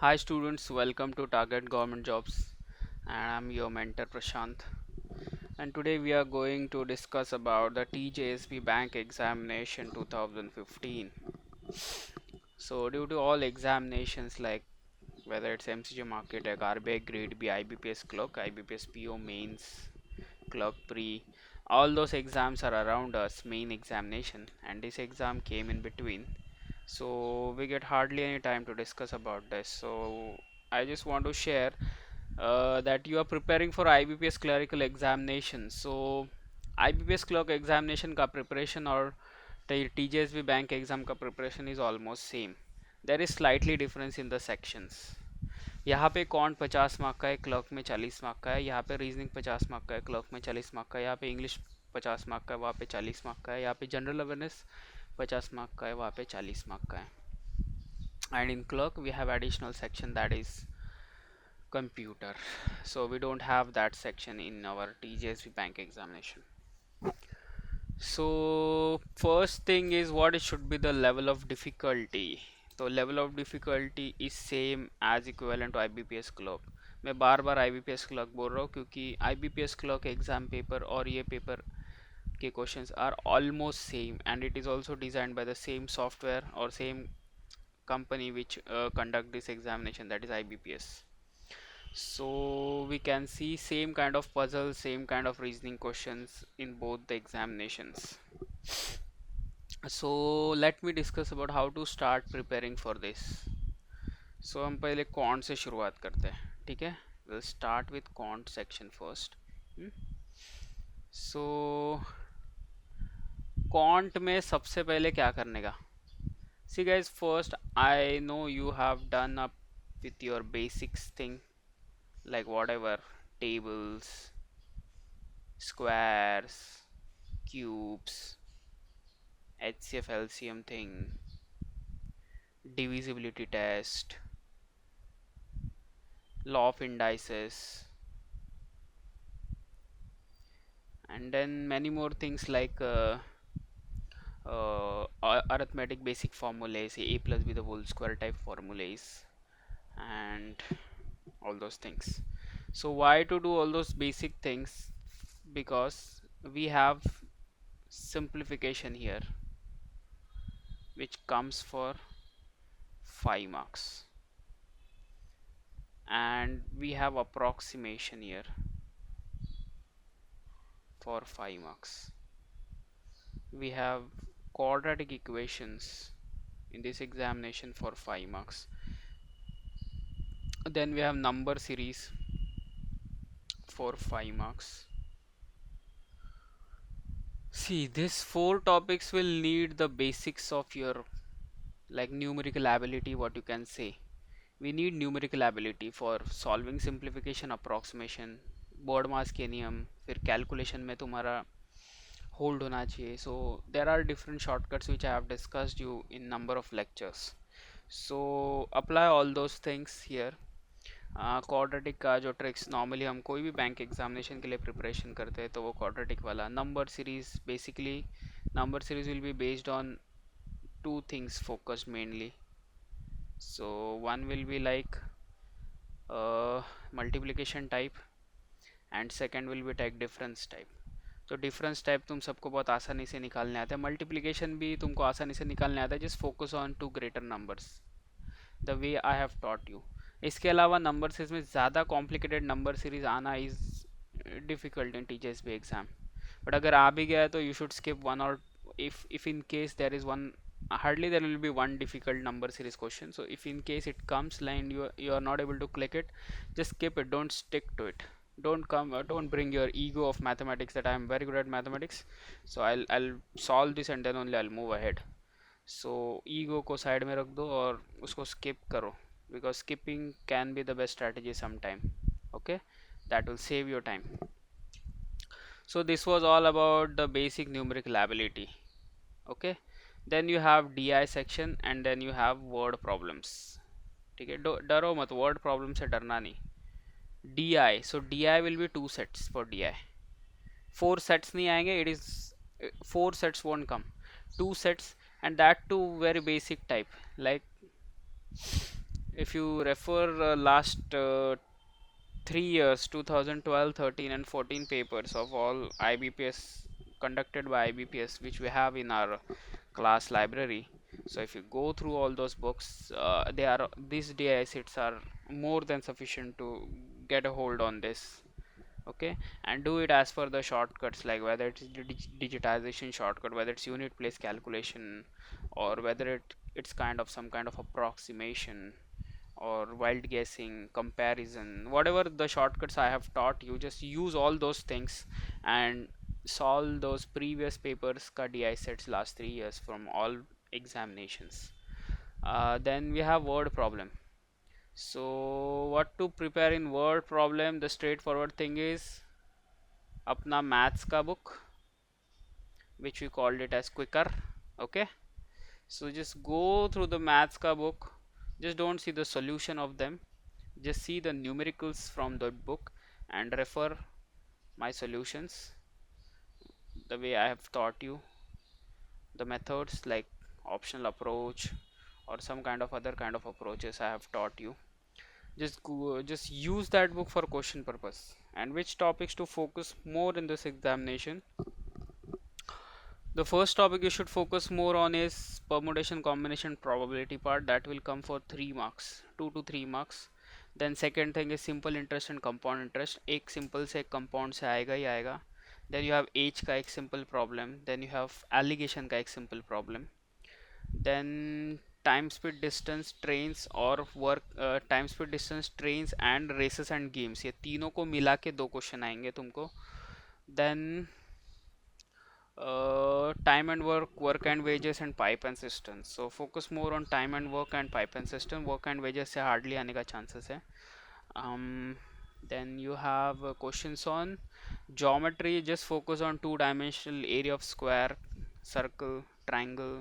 Hi students, welcome to Target Government Jobs and I'm your mentor Prashant, and today we are going to discuss about the TJSB Bank Examination 2015. So due to all examinations like whether it's MCG Market, like RBI Grade B, IBPS Clerk, IBPS PO Mains, Clerk Pre, all those exams are around us main examination, and this exam came in between, so we get hardly any time to discuss about this. So I just want to share that you are preparing for IBPS clerical examination. So IBPS clerk examination का preparation और TJSB bank exam का preparation is almost same. There is slightly difference in the sections. यहाँ पे can't 50 mark का है, clerk में 40 mark का है. यहाँ पे रीजनिंग 50 मार्क का है, क्लर्क में 40 मार्क का है. यहाँ पे इंग्लिश 50 मार्क का है, वहाँ पे 40 मार्क का है. यहाँ पे जनरल अवेयरनेस 50 मार्क का है, वहाँ पे 40 मार्क का है. And in clerk we have additional section that is computer, so we don't have that section in our TJSB bank examination. So first thing is what it should be the level of difficulty. तो level of difficulty is same as equivalent to IBPS clerk. मैं बार बार IBPS clerk बोल रहा हूँ क्योंकि IBPS clerk exam paper और ये paper के questions are almost same, and it is also designed by the same software और same company which conduct this examination, that is IBPS. So we can see same kind of puzzle, same kind of reasoning questions in both the examinations. So let me discuss about how to start preparing for this. So हम पहले quant से शुरुआत करते हैं, ठीक है. We'll start with quant section first. So quant में सबसे पहले क्या करने का. See guys, first I know you have done up with your basics thing, like whatever tables, squares, cubes, HCF LCM thing, divisibility test, law of indices, and then many more things like arithmetic basic formulas, a plus b the whole square type formulas, and all those things. So why to do all those basic things? Because we have simplification here which comes for 5 marks, and we have approximation here for 5 marks. We have quadratic equations in this examination for 5 marks. Then we have number series for 5 marks. See, these 4 topics will need the basics of your like numerical ability, what you can say. We need numerical ability for solving simplification, approximation, BODMAS के नियम, फिर calculation में तुम्हारा hold होना चाहिए. So there are different shortcuts which I have discussed you in number of lectures. So apply all those things here. Quadratic का जो tricks normally हम कोई भी बैंक एग्जामिनेशन के लिए प्रिपरेशन करते हैं तो वो क्वाड्रेटिक वाला number series. Basically number series will be based on two things focused mainly. So one will be like multiplication type, and second will be type difference type. तो difference type तुम सबको बहुत आसानी से निकालने आता है, मल्टीप्लिकेशन भी तुमको आसानी से निकालने आता है. Just focus on to greater numbers the way I have taught you. इसके अलावा नंबर सीरीज में ज़्यादा कॉम्प्लिकेटेड नंबर सीरीज आना is difficult in teachers exam. But अगर आ भी गया है तो यू शुड स्किप वन, और if in case there is one, hardly there will be one difficult number series question. So if in case it comes and you are not able to click it, just skip it, don't stick to it. Don't bring your ego of mathematics that I am very good at mathematics, so I'll solve this and then only I'll move ahead. So ego को side में रख दो और उसको skip करो, because skipping can be the best strategy sometime. Okay, that will save your time. So this was all about the basic numerical ability. Okay, then you have DI section and then you have word problems. ठीक है, डरो मत, word problem से डरना नहीं. DI, so DI will be 2 sets for DI. 4 sets नहीं आएंगे, it is 4 sets won't come, 2 sets, and that too very basic type. Like if you refer last 3 years, 2012, 13 and 14 papers of all IBPS conducted by IBPS, which we have in our class library. So if you go through all those books, these DI sets are more than sufficient to get a hold on this. Okay, and do it as per the shortcuts, like whether it's digitization shortcut, whether it's unit place calculation, or whether it's kind of some kind of approximation or wild guessing, comparison, whatever the shortcuts I have taught you, just use all those things and solve those previous papers ka DI sets last 3 years from all examinations. Then we have word problem. So what to prepare in word problem? The straightforward thing is अपना maths का book, which we called it as quicker. Okay, so just go through the maths ka book, just don't see the solution of them, just see the numericals from the book and refer my solutions the way I have taught you, the methods like optional approach or some kind of other kind of approaches I have taught you. Just use that book for question purpose. And which topics to focus more in this examination? The first topic you should focus more on is permutation combination probability part, that will come for 3 marks, 2 to 3 marks. Then second thing is simple interest and compound interest, एक simple से compound से आएगा ही आएगा. Then you have age का एक simple problem, then you have allegation का एक simple problem. Then time speed distance trains और work time speed distance trains and races and games, ये तीनों को मिला के 2 क्वेश्चन आएंगे तुमको. Then time and work and wages and pipe and systems. So focus more on time and work and pipe and system. Work and wages से hardly आने का chances है. Then you have questions on geometry. Just focus on two-dimensional area of square, circle, triangle,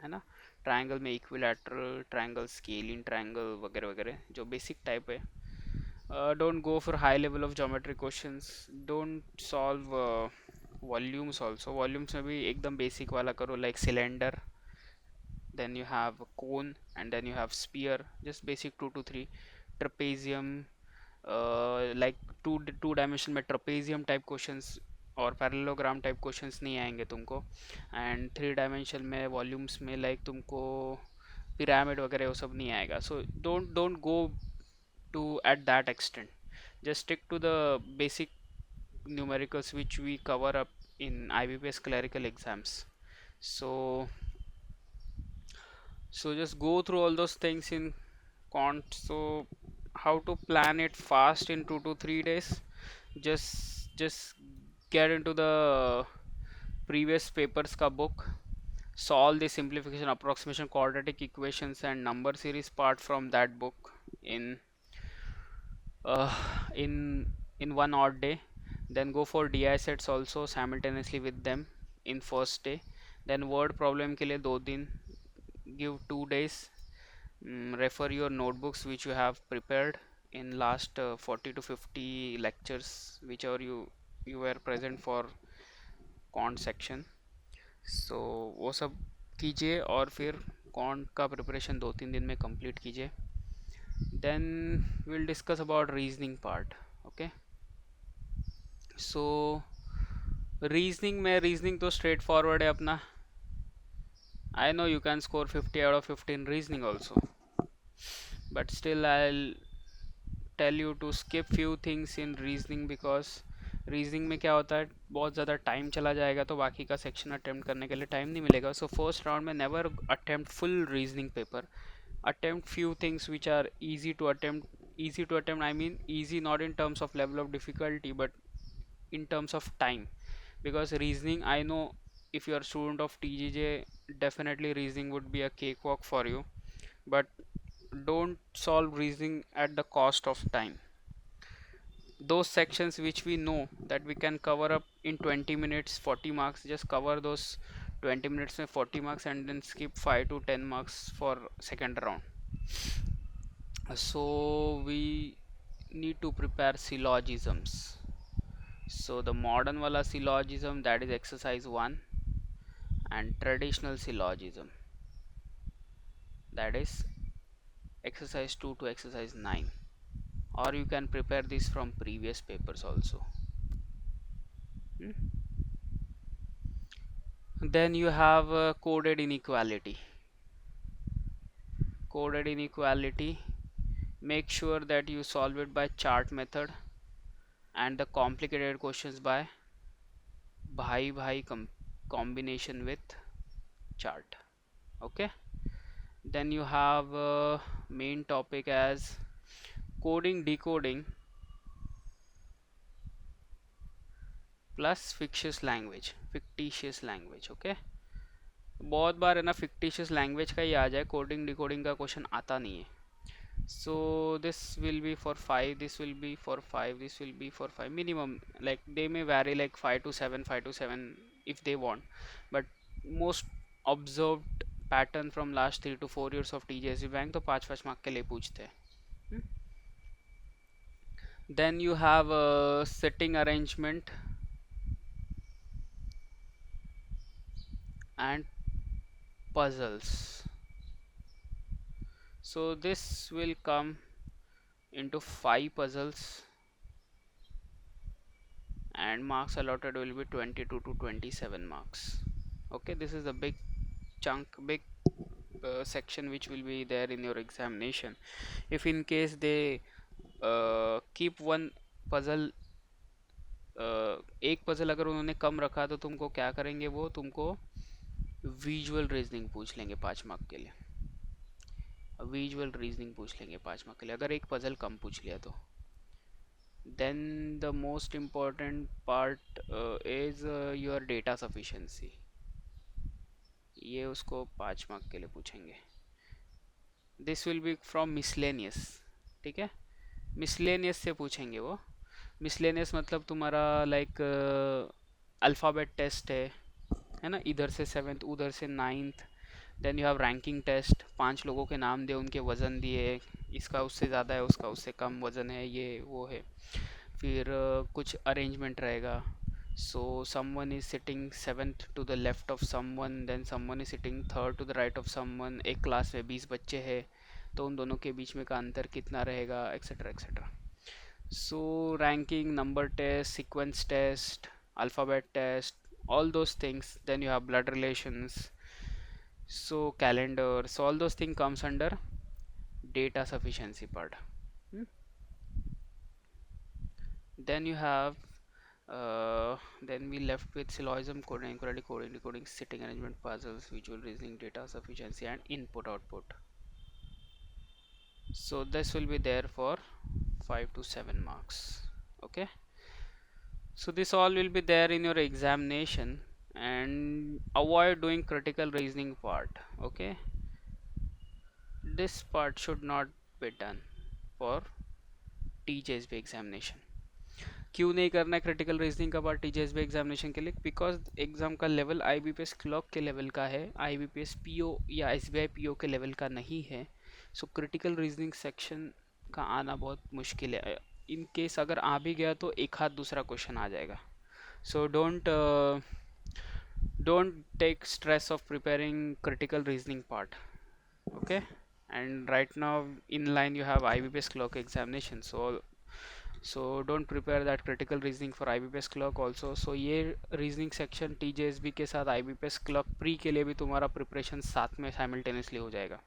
है ना. Triangle में equilateral triangle, scaling triangle वगैरह वगैरह जो बेसिक टाइप है. Don't go for high level of geometry questions. Don't solve volumes also. Volumes में भी एकदम बेसिक वाला करो, like cylinder, then you have cone, and then you have sphere, just basic 2 to 3. Trapezium, like two dimension में trapezium type questions और parallelogram type questions नहीं आएंगे तुमको. एंड 3 डायमेंशन में वॉल्यूम्स में लाइक तुमको पिरामिड वगैरह वो सब नहीं आएगा. So don't go to at that extent. just stick to the basic numericals which we cover up in IBPS clerical exams. So just go through all those things in quant. So how to plan it fast in 2 to 3 days? Just get into the previous papers ka book, solve the simplification, approximation, quadratic equations and number series part from that book in uh, in in one odd day. Then go for DI sets also simultaneously with them in first day. Then word problem के लिए 2 दिन, give 2 days. Refer your notebooks which you have prepared in last 40 to 50 lectures whichever you were present for quant section. So वो सब कीजिए और फिर quant का preparation 2-3 दिन में complete कीजिए. Then we'll discuss about reasoning part. Okay, so reasoning में reasoning तो straight forward है अपना. I know you can score 50 out of 50 in reasoning also, but still I'll tell you to skip few things in reasoning because reasoning में क्या होता है, बहुत ज़्यादा टाइम चला जाएगा तो बाकी का सेक्शन अटेम्प्ट करने के लिए टाइम नहीं मिलेगा. सो फर्स्ट राउंड में never attempt full reasoning paper. Attempt few things which are easy to attempt. I mean easy not in terms of level of difficulty but in terms of time, because reasoning, I know if you are a student of TGJ, definitely reasoning would be a cakewalk for you, but don't solve reasoning at the cost of time. Those sections which we know that we can cover up in 20 minutes 40 marks, just cover those 20 minutes में 40 marks and then skip 5 to 10 marks for second round. So we need to prepare syllogisms. So the modern wala syllogism, that is exercise 1, and traditional syllogism, that is exercise 2 to exercise 9, or you can prepare this from previous papers also. Hmm? Then you have coded inequality. Coded inequality, make sure that you solve it by chart method, and the complicated questions by bhai combination with chart. Okay, then you have main topic as coding decoding plus fictitious language. Okay, बहुत बार है ना fictitious language का ही आ जाए, coding decoding का question आता नहीं है. So this will be for 5, this will be for 5, this will be for 5 minimum, like they may vary like 5 to 7 if they want, but most observed pattern from last 3 to 4 years of TJSB bank तो 5 mark के लिए पूछते हैं. Then you have a setting arrangement and puzzles. So this will come into 5 puzzles, and marks allotted will be 22 to 27 marks. Okay, this is a big chunk, big section which will be there in your examination. If in case they keep one puzzle, एक puzzle अगर उन्होंने कम रखा तो तुमको क्या करेंगे, वो तुमको विजुअल रीजनिंग पूछ लेंगे 5 मार्क के लिए. विजुअल रीजनिंग पूछ लेंगे 5 मार्क के लिए अगर एक पजल कम पूछ लिया तो. Then the most important part is your data sufficiency. ये उसको 5 मार्क के लिए पूछेंगे. This will be from miscellaneous. ठीक है, मिसलेनियस से पूछेंगे वो. मिसलेनियस मतलब तुम्हारा लाइक अल्फ़ाबेट टेस्ट है ना, इधर से 7th उधर से 9th. Then you have ranking test, 5 लोगों के नाम दे, उनके वज़न दिए, इसका उससे ज़्यादा है, उसका उससे कम वज़न है, ये वो है. फिर कुछ अरेंजमेंट रहेगा. So someone is sitting 7th to the left of someone, then someone is sitting 3rd to the right of someone. एक क्लास में 20 बच्चे हैं तो उन दोनों के बीच में का अंतर कितना रहेगा, etcetera etcetera. So ranking, number test, sequence test, alphabet test, all those things. Then you have blood relations, so calendar, so all those things comes under data sufficiency part. Hmm? Then you have then we left with syllogism, coding, inquiry, coding, decoding, sitting arrangement, puzzles, visual reasoning, data sufficiency, and input output. So this will be there for 5 to 7 marks. Okay, so this all will be there in your examination, and avoid doing critical reasoning part. Okay, this part should not be done for TJSB examination. क्यों नहीं करना है critical reasoning का part TJSB examination के लिए? Because exam का level IBPS clock के level का है, IBPS PO या SBI PO के लेवल का नहीं है. सो क्रिटिकल रीजनिंग सेक्शन का आना बहुत मुश्किल है. इन केस अगर आ भी गया तो एक हाथ दूसरा क्वेश्चन आ जाएगा. सो don't take stress of preparing critical reasoning part. Okay, and right now in line you have IBPS clock examination, so don't prepare that critical reasoning for IBPS clock also. So ये reasoning section TJSB के साथ IBPS clock pre के लिए भी तुम्हारा preparation साथ में simultaneously हो जाएगा.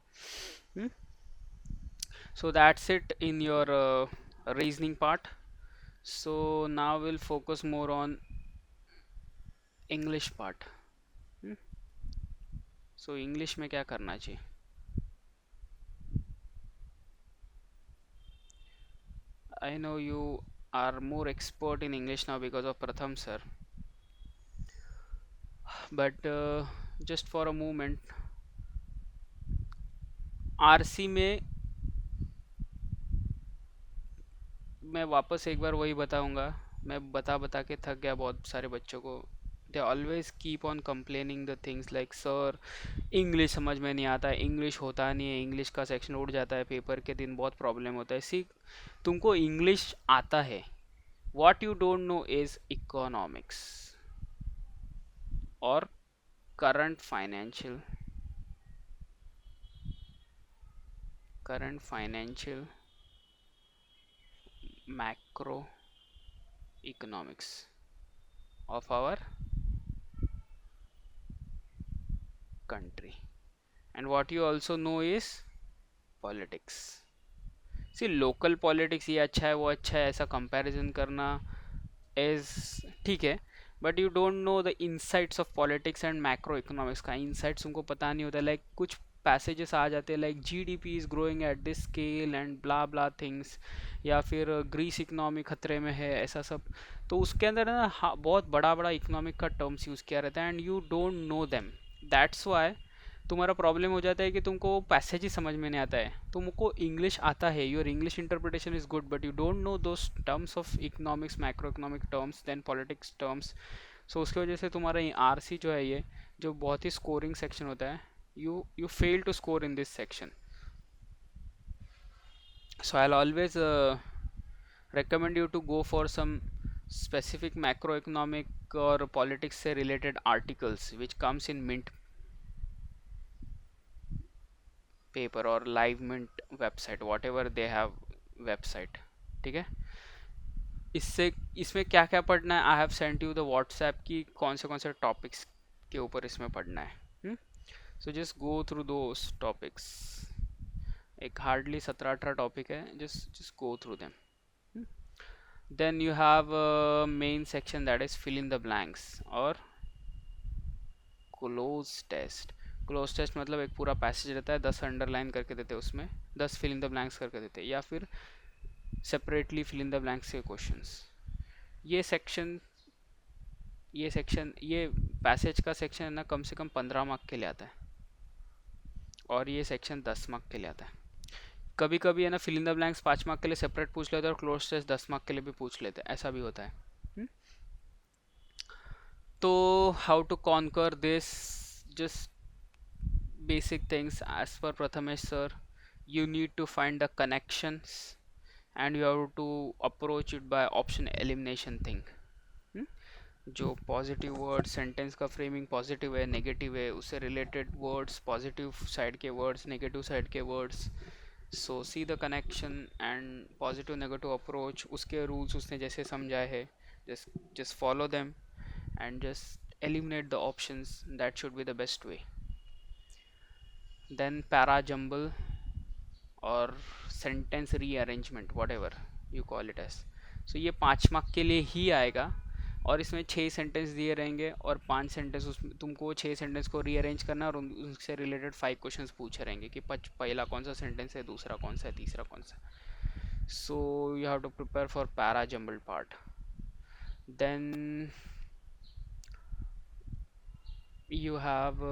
So that's it in your reasoning part. So now we'll focus more on English part. So English में क्या करना चाहिए? I know you are more expert in English now because of Pratham sir, but just for a moment, RC में मैं वापस एक बार वही बताऊंगा. मैं बता बता के थक गया बहुत सारे बच्चों को. They always keep on complaining the things like sir English समझ में नहीं आता है, इंग्लिश होता नहीं है, इंग्लिश का सेक्शन उड़ जाता है, पेपर के दिन बहुत प्रॉब्लम होता है. सी, तुमको इंग्लिश आता है, what you don't know is economics or current financial current financial macroeconomics of our country. And what you also know is politics. See, local politics ये अच्छा है वो अच्छा है ऐसा कंपैरिजन करना इज ठीक है, but you don't know the insights of politics and macro economics का इनसाइट्स तुमको पता नहीं होता. लाइक कुछ पैसेजेस आ जाते हैं like GDP is growing at this scale and blah blah things, या फिर ग्रीस इकोनॉमी खतरे में है ऐसा सब. तो उसके अंदर है ना बहुत बड़ा बड़ा इकोनॉमिक का टर्म्स यूज़ किया रहता है and you don't know them. That's why तुम्हारा प्रॉब्लम हो जाता है कि तुमको पैसेज ही समझ में नहीं आता है. तुमको इंग्लिश आता है, your English interpretation is good, but you don't know those terms of economics macro economic terms then politics terms. So उसकी वजह से तुम्हारा आरसी जो है ये जो बहुत ही स्कोरिंग सेक्शन होता है, you fail to score in this section. So I'll always recommend you to go for some specific macroeconomic or politics से related articles which comes in mint paper or live mint website, whatever they have website. ठीक है, इससे इसमें क्या क्या पढ़ना है, I have sent you the WhatsApp की कौन से टॉपिक्स के ऊपर इसमें पढ़ना है. So just go through those topics. एक हार्डली 17-18 टॉपिक है, just go through them. Then you have a main section that is fill in the blanks और close test. क्लोज टेस्ट मतलब एक पूरा पैसेज रहता है, 10 अंडरलाइन करके देते हैं उसमें, 10 फिल इन द ब्लैंक्स करके देते हैं, या फिर separately fill in the blanks के क्वेश्चंस. ये सेक्शन ये पैसेज का सेक्शन है ना कम से कम 15 मार्क के लिए आता है, और ये सेक्शन 10 मार्क के लिए आता है. कभी कभी है ना fill in the blanks 5 mark के लिए सेपरेट पूछ लेते हैं और क्लोज टेस्ट 10 मार्क के लिए भी पूछ लेते हैं, ऐसा भी होता है. तो how to conquer this, just basic things as per Prathamesh sir. You need to find the connections and you have to approach it by option elimination thing. जो पॉजिटिव वर्ड सेंटेंस का फ्रेमिंग पॉजिटिव है negative है, उससे related words, positive side के words, negative side के words. So see the connection and positive negative approach, उसके rules उसने जैसे समझाए है, just follow them and just eliminate the options. That should be the best way. Then para jumble और sentence rearrangement whatever you call it as. So ये 5 mark के लिए ही आएगा और इसमें 6 सेंटेंस दिए रहेंगे और 5 सेंटेंस उसमें तुमको 6 सेंटेंस को रीअरेंज करना और उनसे रिलेटेड 5 क्वेश्चंस पूछे रहेंगे कि पहला कौन सा सेंटेंस है, दूसरा कौन सा है, तीसरा कौन सा. So you have to prepare for para jumbled part. Then you have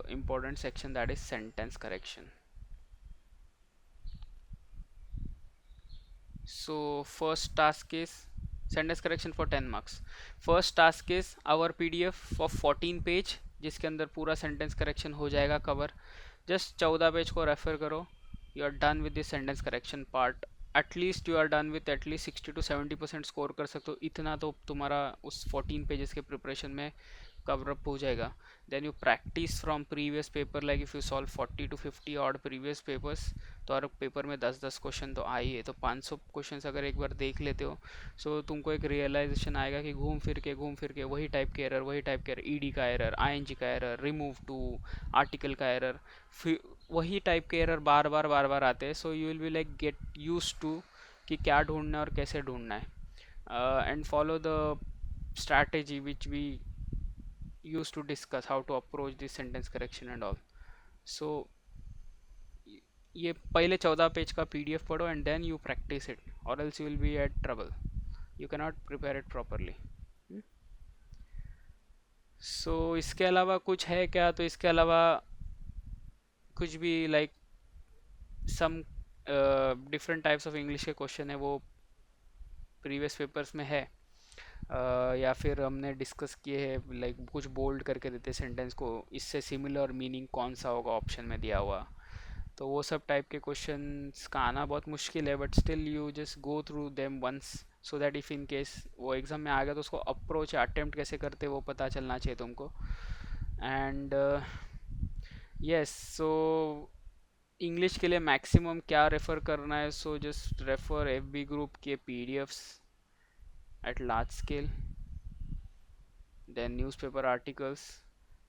important section that is sentence correction. So first task is sentence correction for 10 marks. First task is our PDF of 14 page जिसके अंदर पूरा sentence correction हो जाएगा cover. Just 14 page को refer करो, you are done with this sentence correction part. At least you are done with at least 60 to 70% score कर सकते हो, इतना तो तुम्हारा उस 14 पेजेस के प्रिपरेशन में कवर अप हो जाएगा. Then you practice from previous paper, like if you solve 40 to 50 odd previous papers, तो हर पेपर में 10-10 क्वेश्चन तो आए है, तो 500 क्वेश्चन अगर एक बार देख लेते हो सो तुमको एक रियलाइजेशन आएगा कि घूम फिर के वही टाइप के एरर, ईडी का एरर, आईएनजी का एरर, रिमूव टू, आर्टिकल का एरर, फिर वही टाइप के एरर बार बार आते हैं. So you will be like get use to कि क्या ढूंढना है और कैसे ढूंढना है. And follow the strategy which we used to discuss how to approach this sentence correction and all. So ये पहले 14 पेज का PDF पढ़ो and then you practice it, or else you will be at trouble. You cannot prepare it properly. So इसके अलावा कुछ है क्या, तो इसके अलावा कुछ भी like some different types of English के क्वेश्चन है वो प्रीवियस पेपर्स में है. या फिर हमने डिस्कस किए हैं लाइक कुछ बोल्ड करके देते सेंटेंस को, इससे सिमिलर मीनिंग कौन सा होगा ऑप्शन में दिया हुआ. तो वो सब टाइप के क्वेश्चंस का आना बहुत मुश्किल है, but still you just go through them once so that if in case वो एग्ज़ाम में आ गया तो उसको अप्रोच अटेम्प्ट कैसे करते वो पता चलना चाहिए तुमको. एंड यस, सो इंग्लिश के लिए मैक्सिमम क्या रेफर करना है, so just refer FB group के PDFs at large scale, then newspaper articles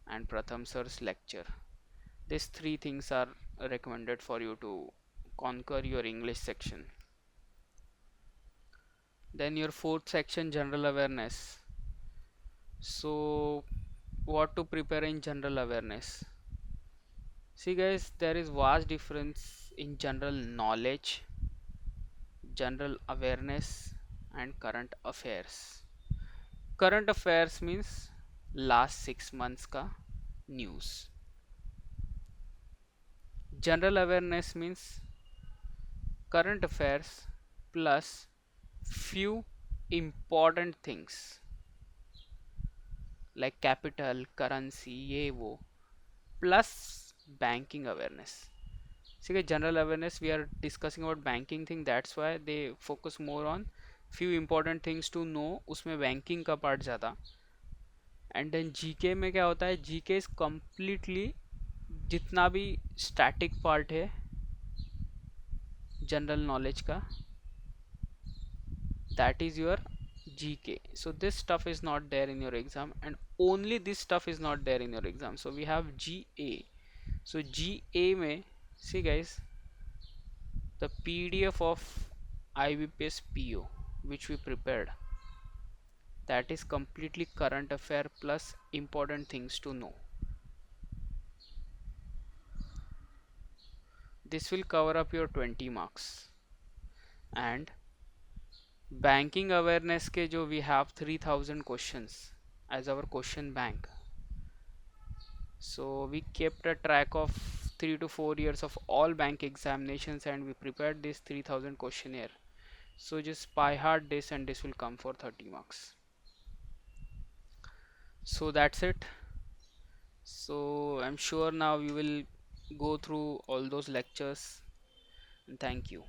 and Pratham sir's lecture. These three things are recommended for you to conquer your English section. Then your fourth section, general awareness. So what to prepare in general awareness? See guys, there is vast difference in general knowledge, general awareness and current affairs. Current affairs means last 6 months ka news. General awareness means current affairs plus few important things like capital, currency, ye wo, plus banking awareness. See, general awareness, we are discussing about banking thing, that's why they focus more on few important things to know, उसमें banking का part ज़्यादा. And then GK में क्या होता है, GK is completely जितना भी static part है जनरल नॉलेज का, that is your GK. So this stuff is not there in your exam, and only this stuff is not there in your exam. So we have GA. So GA में, see guys, the PDF of IBPS PO which we prepared, that is completely current affair plus important things to know. This will cover up your 20 marks. And banking awareness के जो we have 3000 questions as our question bank. So we kept a track of 3 to 4 years of all bank examinations and we prepared this 3000 questionnaire. So just by heart this, and this will come for 30 marks. So that's it. So I'm sure now you will go through all those lectures, and thank you.